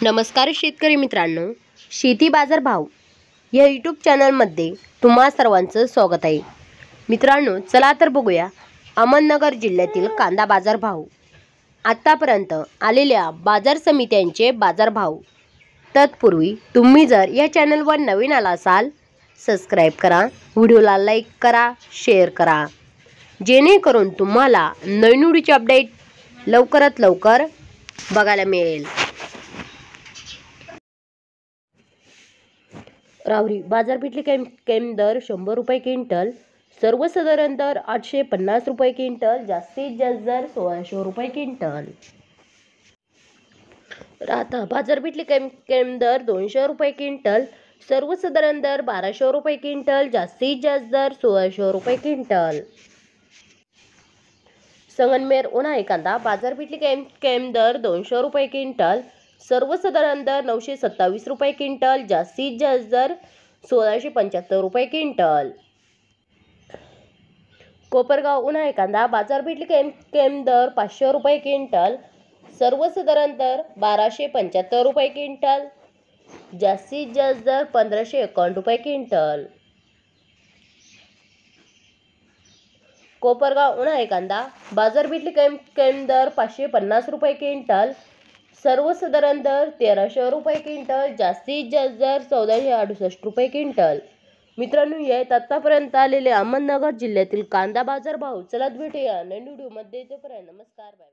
नमस्कार शेतकरी मित्रांनो, शेती बाजार भाव या यूट्यूब चॅनलमध्ये तुम्हा सर्वांचं स्वागत आहे। मित्रांनो, चला तर बघूया अहमदनगर जिल्ह्यातील कांदा बाजार भाव, आतापर्यंत आलेल्या बाजार समित्यांचे बाजार भाव। तत्पूर्वी तुम्ही जर या चॅनलवर नवीन आला असाल, सबस्क्राइब करा, व्हिडिओला लाईक करा, शेअर करा, जेणेकरून तुम्हाला नवीन व्हिडिओचे अपडेट लवकरात लवकर बघायला मिळेल। राहुरी बाजारपेठले कैम दर 100 रुपये क्विंटल, सर्वसाधारण दर 850 रुपये क्विंटल, जास्तीत जास्त दर 1600 रुपये क्विंटल। राहता बाजारपेठले कैम दर 200 रुपये क्विंटल, सर्वसाधारण दर 1200 रुपये क्विंटल, जास्तीत जास्त दर 1600 रुपये क्विंटल। संगमनेर उन्हाळी कांदा बाजारपेठले कैम दर 200 रुपये क्विंटल, सर्वसाधारण दर 927 रुपये क्विंटल, जास्तीत जास्त दर 1675 रुपये क्विंटल। कोपरगाव उन्हाळी कांदा बाजारपेठले कैम दर 500 रुपये क्विंटल, सर्वसाधारण दर 1275 रुपये क्विंटल, जास्तीत जास्त दर 1551 रुपये क्विंटल। कोपरगाव उन्हाळी कांदा बाजारपेठले कैम दर 550 रुपये क्विंटल, सर्वसाधारण दर 1300 रुपये क्विंटल, जास्तीत जास्त दर 1468 रुपये क्विंटल। मित्रांनो, यात आतापर्यंत आलेले अहमदनगर जिल्ह्यातील कांदा बाजार भाव। चला भेटूया नवीन व्हिडिओमध्ये, तोपर्यंत नमस्कार, बाय।